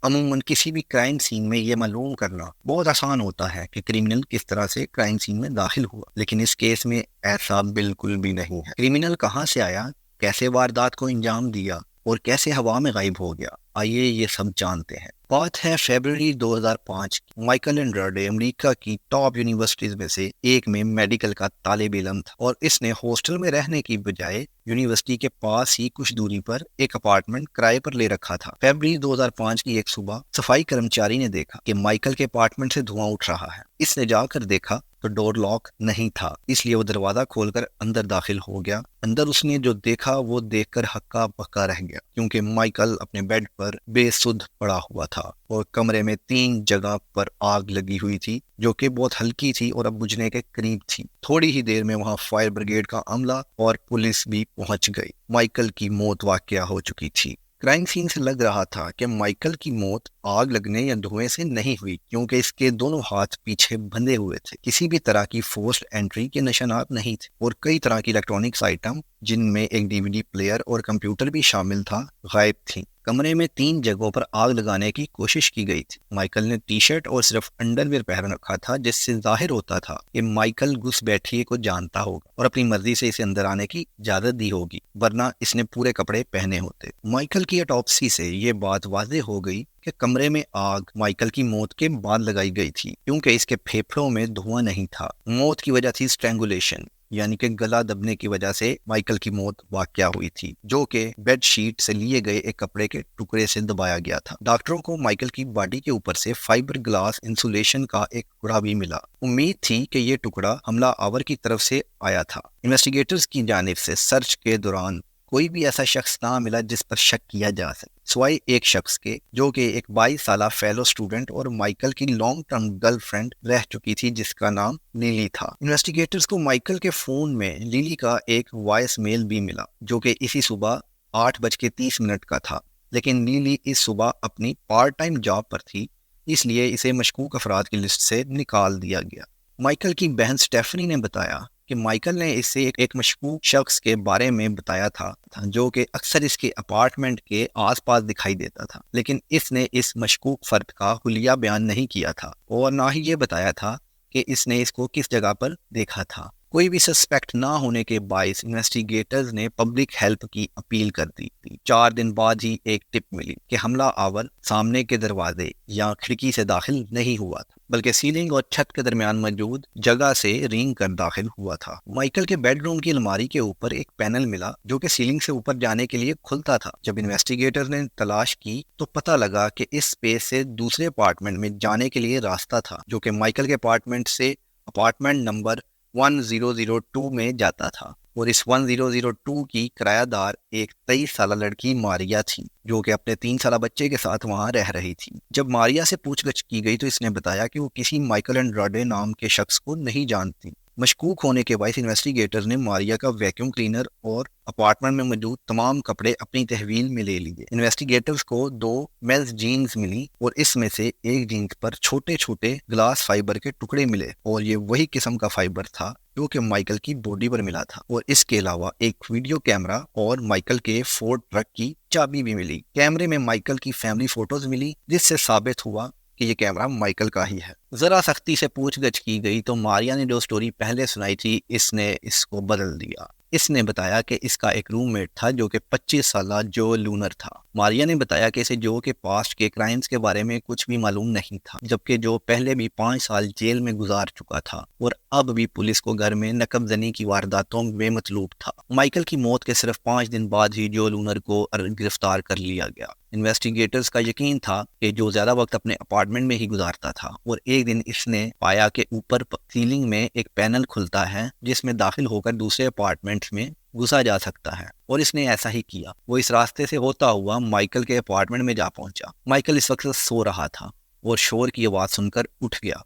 عموماً کسی بھی کرائم سین میں یہ معلوم کرنا بہت آسان ہوتا ہے کہ کرمنل کس طرح سے کرائم سین میں داخل ہوا، لیکن اس کیس میں ایسا بالکل بھی نہیں ہے۔ کرمنل کہاں سے آیا، کیسے واردات کو انجام دیا اور کیسے ہوا میں غائب ہو گیا، آئیے یہ سب جانتے ہیں۔ بات ہے فیبرری 2005 کی۔ مائیکل انڈراڈے امریکہ کی ٹاپ یونیورسٹیز میں سے ایک میں میڈیکل کا طالب علم تھا، اور اس نے ہاسٹل میں رہنے کی بجائے یونیورسٹی کے پاس ہی کچھ دوری پر ایک اپارٹمنٹ کرائے پر لے رکھا تھا۔ فیبرری 2005 کی ایک صبح صفائی کرمچاری نے دیکھا کہ مائیکل کے اپارٹمنٹ سے دھواں اٹھ رہا ہے۔ اس نے جا کر دیکھا تو ڈور لاک نہیں تھا، اس لیے وہ دروازہ کھول کر اندر داخل ہو گیا۔ اندر اس نے جو دیکھا وہ دیکھ کر ہکا بکا رہ گیا، کیونکہ مائیکل اپنے بیڈ پر بے سدھ پڑا ہوا تھا اور کمرے میں 3 جگہ پر آگ لگی ہوئی تھی، جو کہ بہت ہلکی تھی اور اب بجھنے کے قریب تھی۔ تھوڑی ہی دیر میں وہاں فائر بریگیڈ کا عملہ اور پولیس بھی پہنچ گئی۔ مائیکل کی موت واقع ہو چکی تھی۔ کرائم سین سے لگ رہا تھا کہ مائیکل کی موت آگ لگنے یا دھوئیں سے نہیں ہوئی، کیونکہ اس کے دونوں ہاتھ پیچھے بندھے ہوئے تھے۔ کسی بھی طرح کی فورسڈ انٹری کے نشانات نہیں تھے، اور کئی طرح کی الیکٹرانکس آئٹم، جن میں ایک DVD پلیئر اور کمپیوٹر بھی شامل تھا، غائب تھیں۔ کمرے میں 3 جگہوں پر آگ لگانے کی کوشش کی گئی تھی۔ مائیکل نے ٹی شرٹ اور صرف انڈر ویئر پہن رکھا تھا، جس سے ظاہر ہوتا تھا کہ مائیکل گھس بیٹھیے کو جانتا ہوگا اور اپنی مرضی سے اسے اندر آنے کی اجازت دی ہوگی، ورنہ اس نے پورے کپڑے پہنے ہوتے۔ مائیکل کی آٹوپسی سے یہ بات واضح ہو گئی کہ کمرے میں آگ مائیکل کی موت کے بعد لگائی گئی تھی، کیونکہ اس کے پھیپھڑوں میں دھواں نہیں تھا۔ موت کی وجہ تھی اسٹرینگولیشن، یعنی کہ گلا دبنے کی وجہ سے مائیکل کی موت واقع ہوئی تھی، جو کہ بیڈ شیٹ سے لیے گئے ایک کپڑے کے ٹکڑے سے دبایا گیا تھا۔ ڈاکٹروں کو مائیکل کی باڈی کے اوپر سے فائبر گلاس انسولیشن کا ایک ٹکڑا بھی ملا۔ امید تھی کہ یہ ٹکڑا حملہ آور کی طرف سے آیا تھا۔ انویسٹیگیٹرز کی جانب سے سرچ کے دوران کوئی بھی ایسا شخص نہ ملا جس پر شک کیا جا سکے، سوائے ایک شخص کے، جو کہ ایک 22 سالہ فیلو اسٹوڈنٹ اور مائیکل کی لانگ ٹرم گرل فرینڈ رہ چکی تھی، جس کا نام لیلی تھا۔ انویسٹیگیٹرز کو مائیکل کے فون میں لیلی کا ایک وائس میل بھی ملا، جو کہ اسی صبح 8:30 کا تھا، لیکن لیلی اس صبح اپنی پارٹ ٹائم جاب پر تھی، اس لیے اسے مشکوک افراد کی لسٹ سے نکال دیا گیا۔ مائیکل کی بہن سٹیفنی نے بتایا کہ مائیکل نے اسے ایک مشکوک شخص کے بارے میں بتایا تھا، جو کہ اکثر اس کے اپارٹمنٹ کے آس پاس دکھائی دیتا تھا، لیکن اس نے اس مشکوک فرد کا حلیہ بیان نہیں کیا تھا اور نہ ہی یہ بتایا تھا کہ اس نے اس کو کس جگہ پر دیکھا تھا۔ کوئی بھی سسپیکٹ نہ ہونے کے باعث انویسٹیگیٹرز نے پبلک ہیلپ کی اپیل کر دی تھی۔ 4 دن بعد ہی ایک ٹپ ملی کہ حملہ آور سامنے کے دروازے یا کھڑکی سے داخل نہیں ہوا تھا، بلکہ سیلنگ اور چھت کے درمیان موجود جگہ سے رینگ کر داخل ہوا تھا۔ مائیکل کے بیڈ روم کی الماری کے اوپر ایک پینل ملا، جو کہ سیلنگ سے اوپر جانے کے لیے کھلتا تھا۔ جب انویسٹیگیٹر نے تلاش کی تو پتہ لگا کہ اس سپیس سے دوسرے اپارٹمنٹ میں جانے کے لیے راستہ تھا، جو کہ مائیکل کے اپارٹمنٹ سے اپارٹمنٹ نمبر 1002 میں جاتا تھا، اور اس 1002 کی کرایہ دار ایک 23 سالہ لڑکی ماریا تھی، جو کہ اپنے 3 سالہ بچے کے ساتھ وہاں رہ رہی تھی۔ جب ماریا سے پوچھ گچھ کی گئی تو اس نے بتایا کہ وہ کسی مائیکل انڈراڈے نام کے شخص کو نہیں جانتی۔ مشکوک ہونے کے باعث انویسٹیگیٹر نے ماریا کا ویکیوم کلینر اور اپارٹمنٹ میں موجود تمام کپڑے اپنی تحویل میں لے لیے۔ انویسٹیگیٹرز کو 2 میز جینز ملی، اور اس میں سے ایک جینز پر چھوٹے چھوٹے گلاس فائبر کے ٹکڑے ملے، اور یہ وہی قسم کا فائبر تھا جو کہ مائیکل کی باڈی پر ملا تھا۔ اور اس کے علاوہ ایک ویڈیو کیمرہ اور مائیکل کے فورڈ ٹرک کی چابی بھی ملی۔ کیمرے میں مائیکل کی فیملی فوٹوز ملی، جس سے ثابت ہوا کہ یہ کیمرہ مائیکل کا ہی ہے۔ ذرا سختی سے پوچھ گچھ کی گئی تو ماریا نے جو سٹوری پہلے سنائی تھی، اس نے اس کو بدل دیا۔ اس نے بتایا کہ اس کا ایک روم میٹ تھا جو کہ 25 سالہ جو لونر تھا۔ ماریا نے بتایا کہ اسے جو کے پاسٹ کے کرائمز کے بارے میں کچھ بھی معلوم نہیں تھا، جبکہ جو پہلے بھی 5 سال جیل میں گزار چکا تھا اور اب بھی پولیس کو گھر میں نقب زنی کی وارداتوں میں مطلوب تھا۔ مائیکل کی موت کے صرف 5 دن بعد ہی جو لونر کو گرفتار کر لیا گیا۔ انویسٹیگیٹرز کا یقین تھا کہ جو زیادہ وقت اپنے اپارٹمنٹ میں ہی گزارتا تھا، اور ایک دن اس نے پایا کہ اوپر سیلنگ میں ایک پینل کھلتا ہے جس میں داخل ہو کر دوسرے اپارٹمنٹس میں گھسا جا سکتا ہے، اور اس نے ایسا ہی کیا۔ وہ اس راستے سے ہوتا ہوا مائیکل کے اپارٹمنٹ میں جا پہنچا۔ مائیکل اس وقت سو رہا تھا اور شور کی آواز سن کر اٹھ گیا،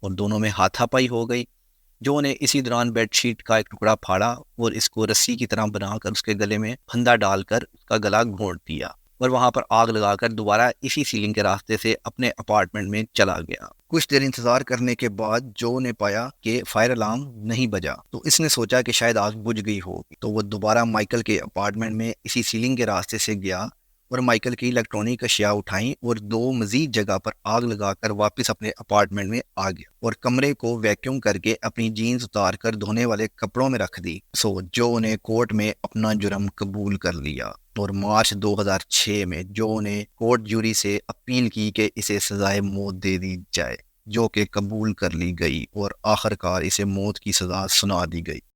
اور دونوں میں ہاتھا پائی ہو گئی۔ جو نے اسی دوران بیڈ شیٹ کا ایک ٹکڑا پھاڑا اور اس کو رسی کی طرح بنا کر اس کے گلے میں پھندا ڈال کر اس کا گلا گھونٹ دیا، اور وہاں پر آگ لگا کر دوبارہ اسی سیلنگ کے راستے سے اپنے اپارٹمنٹ میں چلا گیا۔ کچھ دیر انتظار کرنے کے بعد جو نے پایا کہ فائر الارم نہیں بجا، تو اس نے سوچا کہ شاید آگ بجھ گئی ہوگی، تو وہ دوبارہ مائیکل کے اپارٹمنٹ میں اسی سیلنگ کے راستے سے گیا اور مائیکل کی الیکٹرانک اشیاء اٹھائیں اور 2 مزید جگہ پر آگ لگا کر واپس اپنے اپارٹمنٹ میں آ گیا اور کمرے کو ویکیوم کر کے اپنی جینز اتار کر دھونے والے کپڑوں میں رکھ دی. جو نے کورٹ میں اپنا جرم قبول کر لیا اور مارچ 2006 میں جو نے کورٹ جوری سے اپیل کی کہ اسے سزائے موت دے دی جائے، جو کہ قبول کر لی گئی اور آخر کار اسے موت کی سزا سنا دی گئی.